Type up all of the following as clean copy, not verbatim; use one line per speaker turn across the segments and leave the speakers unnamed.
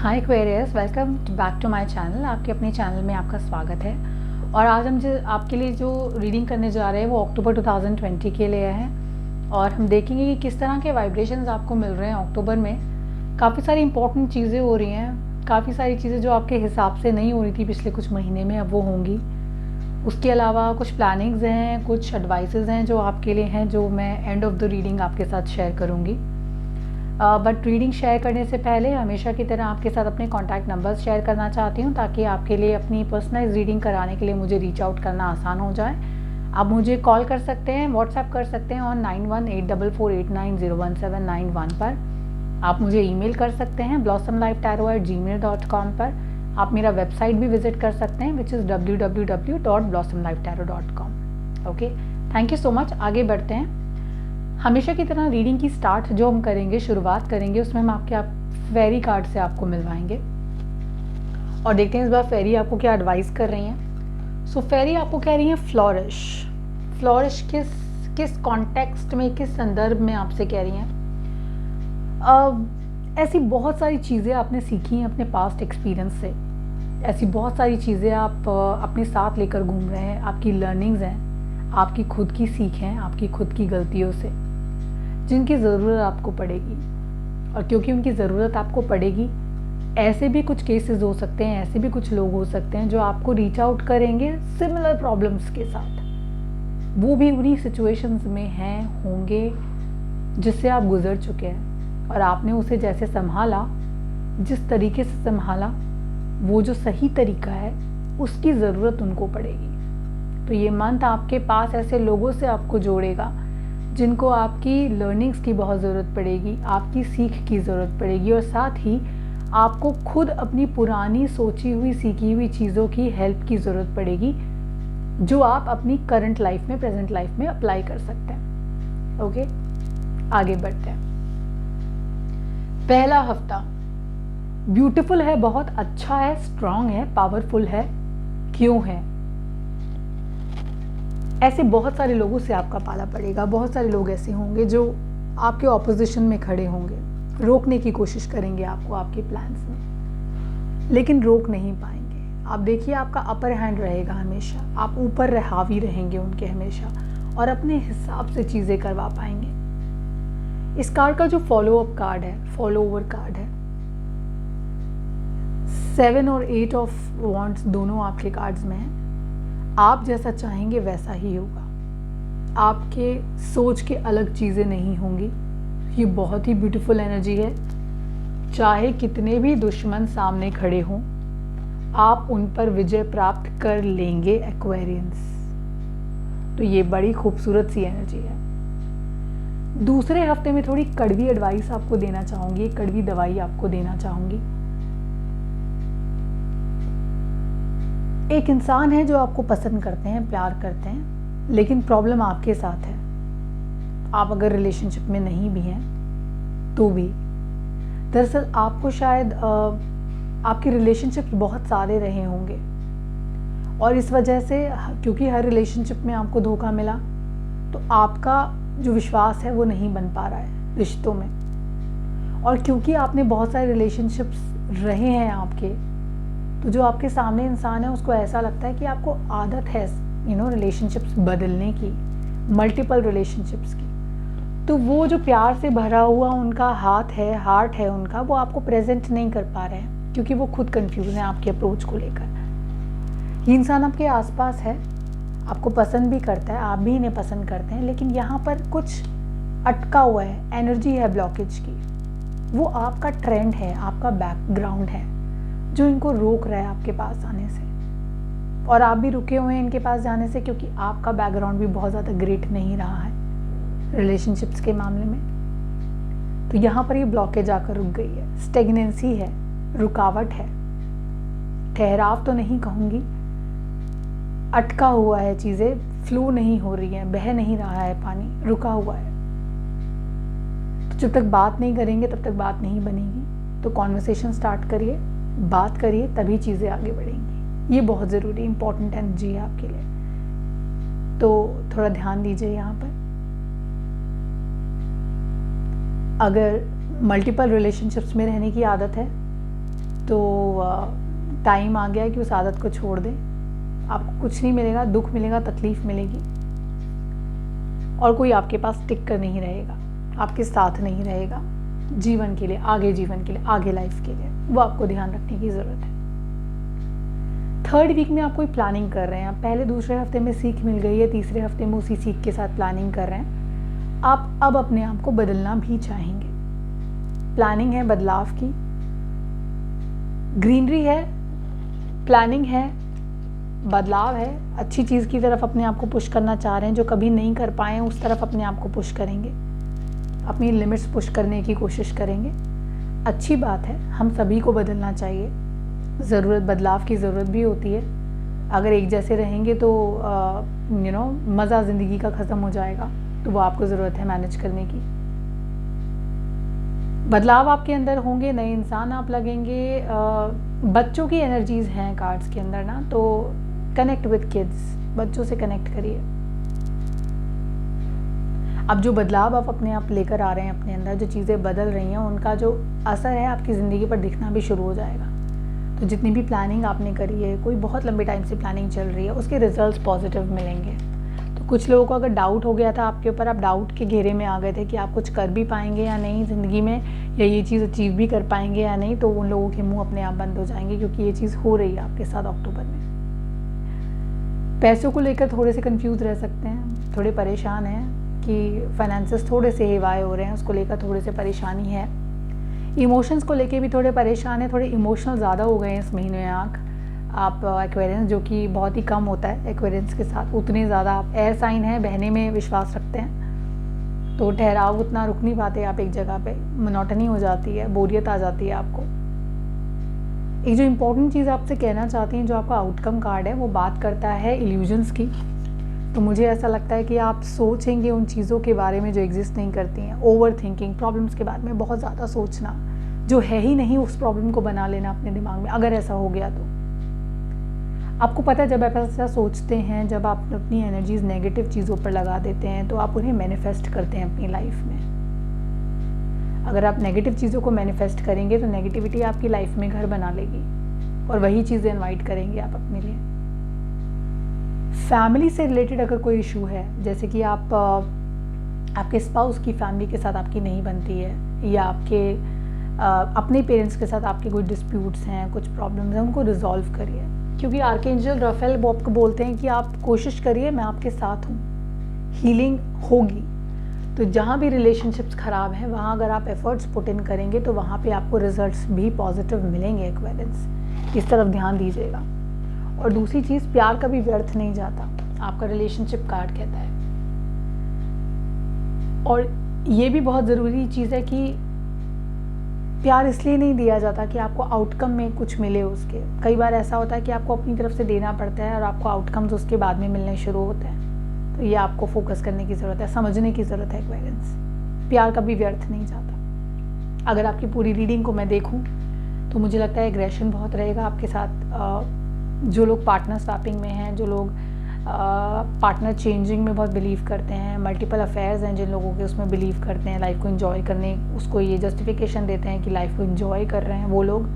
Hi Aquarius, welcome back to my channel. आपके अपने channel में आपका स्वागत है। और आज हम जो आपके लिए जो रीडिंग करने जा रहे हैं वो अक्टूबर 2020 के लिए है। और हम देखेंगे कि किस तरह के वाइब्रेशंस आपको मिल रहे हैं अक्टूबर में। काफ़ी सारी इंपॉर्टेंट चीज़ें हो रही हैं, काफ़ी सारी चीज़ें जो आपके हिसाब से नहीं हो रही थी पिछले कुछ महीने में, अब वो होंगी। उसके अलावा कुछ प्लानिंग्स हैं, कुछ एडवाइसेस हैं जो आपके लिए हैं, जो मैं एंड ऑफ द रीडिंग आपके साथ शेयर करूँगी। बट रीडिंग शेयर करने से पहले हमेशा की तरह आपके साथ अपने कॉन्टैक्ट नंबर्स शेयर करना चाहती हूँ, ताकि आपके लिए अपनी पर्सनलाइज रीडिंग कराने के लिए मुझे रीच आउट करना आसान हो जाए। आप मुझे कॉल कर सकते हैं, व्हाट्सएप कर सकते हैं ऑन 918448901791 पर। आप मुझे ईमेल कर सकते हैं blossomlifetarot@gmail.com पर। आप मेरा वेबसाइट भी विजिट कर सकते हैं which is www.blossomlifetarot.com। Okay, thank you so much. आगे बढ़ते हैं। हमेशा की तरह रीडिंग की स्टार्ट जो हम करेंगे, शुरुआत करेंगे, उसमें हम आप फेरी कार्ड से आपको मिलवाएंगे और देखते हैं इस बार फेरी आपको क्या एडवाइस कर रही हैं। सो फेरी आपको कह रही हैं फ्लोरिश। फ्लोरिश किस कॉन्टेक्स्ट में, किस संदर्भ में आपसे कह रही हैं। ऐसी बहुत सारी चीज़ें आपने सीखी हैं अपने पास्ट एक्सपीरियंस से। ऐसी बहुत सारी चीज़ें आप अपने साथ लेकर घूम रहे हैं। आपकी लर्निंग्स हैं, आपकी खुद की सीख हैं, आपकी खुद की गलतियों से, जिनकी ज़रूरत आपको पड़ेगी। और क्योंकि उनकी ज़रूरत आपको पड़ेगी, ऐसे भी कुछ केसेस हो सकते हैं, ऐसे भी कुछ लोग हो सकते हैं जो आपको रीच आउट करेंगे सिमिलर प्रॉब्लम्स के साथ। वो भी उन्हीं सिचुएशंस में हैं, होंगे, जिससे आप गुजर चुके हैं। और आपने उसे जैसे संभाला, जिस तरीके से संभाला, वो जो सही तरीका है, उसकी ज़रूरत उनको पड़ेगी। तो ये मंथ आपके पास ऐसे लोगों से आपको जोड़ेगा जिनको आपकी लर्निंग्स की बहुत ज़रूरत पड़ेगी, आपकी सीख की ज़रूरत पड़ेगी। और साथ ही आपको खुद अपनी पुरानी सोची हुई, सीखी हुई चीज़ों की हेल्प की ज़रूरत पड़ेगी, जो आप अपनी करंट लाइफ में, प्रेजेंट लाइफ में अप्लाई कर सकते हैं। ओके, आगे बढ़ते हैं। पहला हफ्ता ब्यूटीफुल है, बहुत अच्छा है, स्ट्रांग है, पावरफुल है। क्यों है? ऐसे बहुत सारे लोगों से आपका पाला पड़ेगा। बहुत सारे लोग ऐसे होंगे जो आपके ऑपोजिशन में खड़े होंगे, रोकने की कोशिश करेंगे आपको आपके प्लान्स में, लेकिन रोक नहीं पाएंगे। आप देखिए, आपका अपर हैंड रहेगा हमेशा, आप ऊपर हावी रहेंगे उनके हमेशा, और अपने हिसाब से चीज़ें करवा पाएंगे। इस कार्ड का जो फॉलो अप कार्ड है, फॉलो ओवर कार्ड है, 7 और 8 ऑफ वॉन्ड्स दोनों आपके कार्ड्स में हैं। आप जैसा चाहेंगे वैसा ही होगा। आपके सोच के अलग चीज़ें नहीं होंगी। ये बहुत ही ब्यूटीफुल एनर्जी है। चाहे कितने भी दुश्मन सामने खड़े हों, आप उन पर विजय प्राप्त कर लेंगे एक्वेरियंस। तो ये बड़ी खूबसूरत सी एनर्जी है। दूसरे हफ्ते में थोड़ी कड़वी एडवाइस आपको देना चाहूँगी, कड़वी दवाई आपको देना चाहूँगी। एक इंसान है जो आपको पसंद करते हैं, प्यार करते हैं, लेकिन प्रॉब्लम आपके साथ है। आप अगर रिलेशनशिप में नहीं भी हैं तो भी, दरअसल आपको शायद आपके रिलेशनशिप बहुत सारे रहे होंगे, और इस वजह से, क्योंकि हर रिलेशनशिप में आपको धोखा मिला, तो आपका जो विश्वास है वो नहीं बन पा रहा है रिश्तों में। और क्योंकि आपने बहुत सारे रिलेशनशिप्स रहे हैं आपके, तो जो आपके सामने इंसान है उसको ऐसा लगता है कि आपको आदत है रिलेशनशिप्स बदलने की, मल्टीपल रिलेशनशिप्स की। तो वो जो प्यार से भरा हुआ उनका हाथ है, हार्ट है उनका, वो आपको प्रेजेंट नहीं कर पा रहे हैं, क्योंकि वो खुद कंफ्यूज हैं आपके अप्रोच को लेकर। ये इंसान आपके आसपास है, आपको पसंद भी करता है, आप भी इन्हें पसंद करते हैं, लेकिन यहाँ पर कुछ अटका हुआ है, एनर्जी है ब्लॉकेज की। वो आपका ट्रेंड है, आपका बैकग्राउंड है, जो इनको रोक रहा है आपके पास आने से। और आप भी रुके हुए हैं इनके पास जाने से, क्योंकि आपका बैकग्राउंड भी बहुत ज़्यादा ग्रेट नहीं रहा है रिलेशनशिप्स के मामले में। तो यहाँ पर ये ब्लॉकेज आकर रुक गई है, स्टेगनेंसी है, रुकावट है, ठहराव तो नहीं कहूँगी, अटका हुआ है, चीज़ें फ्लो नहीं हो रही हैं, बह नहीं रहा है पानी, रुका हुआ है। तो जब तक बात नहीं करेंगे तब तक बात नहीं बनेगी। तो कॉन्वर्सेशन स्टार्ट करिए, बात करिए, तभी चीज़ें आगे बढ़ेंगी। ये बहुत ज़रूरी, इंपॉर्टेंट एनर्जी है आपके लिए, तो थोड़ा ध्यान दीजिए यहाँ पर। अगर मल्टीपल रिलेशनशिप्स में रहने की आदत है तो टाइम आ गया है कि उस आदत को छोड़ दें। आपको कुछ नहीं मिलेगा, दुख मिलेगा, तकलीफ़ मिलेगी, और कोई आपके पास टिक कर नहीं रहेगा, आपके साथ नहीं रहेगा जीवन के लिए, आगे लाइफ के लिए। वो आपको ध्यान रखने की ज़रूरत है। 3rd वीक में आप कोई प्लानिंग कर रहे हैं, आप पहले दूसरे हफ्ते में सीख मिल गई है, तीसरे हफ्ते में उसी सीख के साथ प्लानिंग कर रहे हैं। आप अब अपने आप को बदलना भी चाहेंगे। प्लानिंग है बदलाव की, ग्रीनरी है, प्लानिंग है, बदलाव है, अच्छी चीज़ की तरफ अपने आप को पुश करना चाह रहे हैं। जो कभी नहीं कर पाए हैं उस तरफ अपने आप को पुश करेंगे, अपनी लिमिट्स पुश करने की कोशिश करेंगे। अच्छी बात है, हम सभी को बदलना चाहिए, बदलाव की ज़रूरत भी होती है। अगर एक जैसे रहेंगे तो मज़ा ज़िंदगी का ख़त्म हो जाएगा, तो वो आपको ज़रूरत है मैनेज करने की। बदलाव आपके अंदर होंगे, नए इंसान आप लगेंगे। बच्चों की एनर्जीज़ हैं कार्ड्स के अंदर ना, तो कनेक्ट विद किड्स, बच्चों से कनेक्ट करिए। अब जो बदलाव आप अपने आप लेकर आ रहे हैं अपने अंदर, जो चीज़ें बदल रही हैं, उनका जो असर है आपकी ज़िंदगी पर दिखना भी शुरू हो जाएगा। तो जितनी भी प्लानिंग आपने करी है, कोई बहुत लंबे टाइम से प्लानिंग चल रही है, उसके रिजल्ट्स पॉजिटिव मिलेंगे। तो कुछ लोगों को अगर डाउट हो गया था आपके ऊपर, आप डाउट के घेरे में आ गए थे कि आप कुछ कर भी पाएंगे या नहीं ज़िंदगी में, या ये चीज़ अचीव भी कर पाएंगे या नहीं, तो उन लोगों के मुंह अपने आप बंद हो जाएंगे, क्योंकि ये चीज़ हो रही है आपके साथ अक्टूबर में। पैसों को लेकर थोड़े से कंफ्यूज रह सकते हैं, थोड़े परेशान हैं कि फाइनेंसेस थोड़े से हेवाए हो रहे हैं, उसको लेकर थोड़े से परेशानी है। इमोशंस को लेके भी थोड़े परेशान हैं, थोड़े इमोशनल ज़्यादा हो गए हैं इस महीने में आप एक्वेरियंस, जो कि बहुत ही कम होता है एक्वेरियंस के साथ। उतने ज़्यादा आप एयर साइन हैं, बहने में विश्वास रखते हैं, तो ठहराव उतना रुक नहीं पाते आप एक जगह पे, मोनोटनी हो जाती है, बोरियत आ जाती है आपको। एक जो इम्पोर्टेंट चीज़ आपसे कहना चाहती हैं, जो आपका आउटकम कार्ड है, वो बात करता है इल्यूजन्स की। तो मुझे ऐसा लगता है कि आप सोचेंगे उन चीज़ों के बारे में जो एग्जिस्ट नहीं करती हैं। ओवर थिंकिंग, प्रॉब्लम्स के बारे में बहुत ज़्यादा सोचना, जो है ही नहीं उस प्रॉब्लम को बना लेना अपने दिमाग में। अगर ऐसा हो गया तो आपको पता है, जब आप ऐसा सोचते हैं, जब आप अपनी एनर्जीज नेगेटिव चीज़ों पर लगा देते हैं, तो आप उन्हें मैनिफेस्ट करते हैं अपनी लाइफ में। अगर आप नेगेटिव चीज़ों को मैनिफेस्ट करेंगे तो नेगेटिविटी आपकी लाइफ में घर बना लेगी, और वही चीज़ें इनवाइट करेंगे आप अपने लिए। फैमिली से रिलेटेड अगर कोई इशू है, जैसे कि आपके स्पाउस की फैमिली के साथ आपकी नहीं बनती है, या आपके अपने पेरेंट्स के साथ आपके कोई डिस्प्यूट्स हैं, कुछ प्रॉब्लम्स हैं, उनको रिजॉल्व करिए। क्योंकि आर्कएंजल राफेल वो आपको बोलते हैं कि आप कोशिश करिए, मैं आपके साथ हूँ, हीलिंग होगी। तो जहाँ भी रिलेशनशिप्स ख़राब हैं, वहाँ अगर आप एफर्ट्स पुट इन करेंगे तो वहाँ पे आपको रिजल्ट्स भी पॉजिटिव मिलेंगे। एक्वेरियंस, इस तरफ ध्यान दीजिएगा। और दूसरी चीज़, प्यार कभी व्यर्थ नहीं जाता, आपका रिलेशनशिप कार्ड कहता है। और ये भी बहुत ज़रूरी चीज़ है कि प्यार इसलिए नहीं दिया जाता कि आपको आउटकम में कुछ मिले उसके। कई बार ऐसा होता है कि आपको अपनी तरफ से देना पड़ता है और आपको आउटकम्स उसके बाद में मिलने शुरू होते हैं। तो ये आपको फोकस करने की ज़रूरत है, समझने की ज़रूरत है एक्वेरियंस। प्यार कभी व्यर्थ नहीं जाता। अगर आपकी पूरी रीडिंग को मैं देखूं तो मुझे लगता है एग्रेशन बहुत रहेगा आपके साथ। जो लोग पार्टनर स्वैपिंग में हैं, जो लोग पार्टनर चेंजिंग में बहुत बिलीव करते हैं, मल्टीपल अफेयर्स हैं जिन लोगों के, उसमें बिलीव करते हैं, लाइफ को एंजॉय करने, उसको ये जस्टिफिकेशन देते हैं कि लाइफ को एंजॉय कर रहे हैं, वो लोग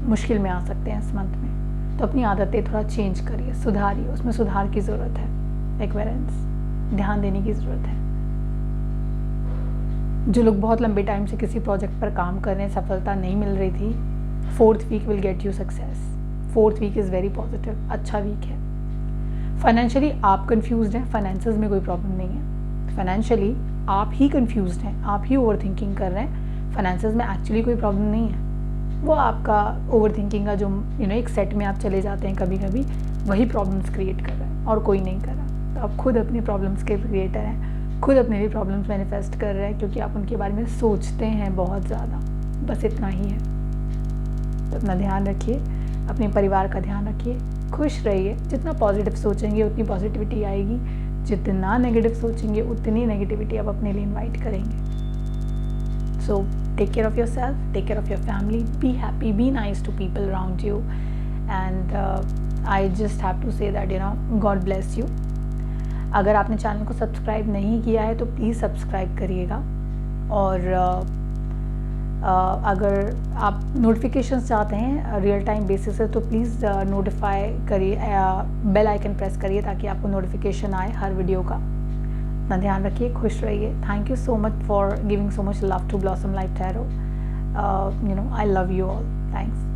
मुश्किल में आ सकते हैं इस मंथ में। तो अपनी आदतें थोड़ा चेंज करिए, सुधारिए, उसमें सुधार की ज़रूरत है। एक्वेरियंस, ध्यान देने की ज़रूरत है। जो लोग बहुत लंबे टाइम से किसी प्रोजेक्ट पर काम कर रहे हैं, सफलता नहीं मिल रही थी, 4th week will get you success. 4th week is very positive, अच्छा वीक है। फाइनेंशियली आप कंफ्यूज्ड हैं, फाइनेंसेस में कोई प्रॉब्लम नहीं है। फाइनेंशियली आप ही कंफ्यूज्ड हैं, आप ही ओवर थिंकिंग कर रहे हैं। फाइनेंसेस में एक्चुअली कोई प्रॉब्लम नहीं है, वो आपका ओवर थिंकिंग का जो एक सेट में आप चले जाते हैं कभी कभी, वही प्रॉब्लम्स क्रिएट कर रहे हैं और कोई नहीं कर रहा। तो आप खुद अपनी प्रॉब्लम्स के क्रिएटर हैं, खुद अपने लिए प्रॉब्लम्स मैनिफेस्ट कर रहे हैं, क्योंकि आप उनके बारे में सोचते हैं बहुत ज़्यादा। बस इतना ही है। तो अपना ध्यान रखिए, अपने परिवार का ध्यान रखिए, खुश रहिए। जितना पॉजिटिव सोचेंगे उतनी पॉजिटिविटी आएगी, जितना नेगेटिव सोचेंगे उतनी नेगेटिविटी आप अपने लिए इनवाइट करेंगे। So take care of yourself, take care of your family, be happy, be nice to people around you, and I just have to say that God bless you. अगर आपने channel को subscribe नहीं किया है तो please subscribe करिएगा, और अगर आप नोटिफिकेशंस चाहते हैं रियल टाइम बेसिस से तो प्लीज़ नोटिफाई करिए, बेल आइकन प्रेस करिए ताकि आपको नोटिफिकेशन आए हर वीडियो का। अपना ध्यान रखिए, खुश रहिए। Thank you so much for giving so much love to Blossom Life Tarot. I love you all. Thanks.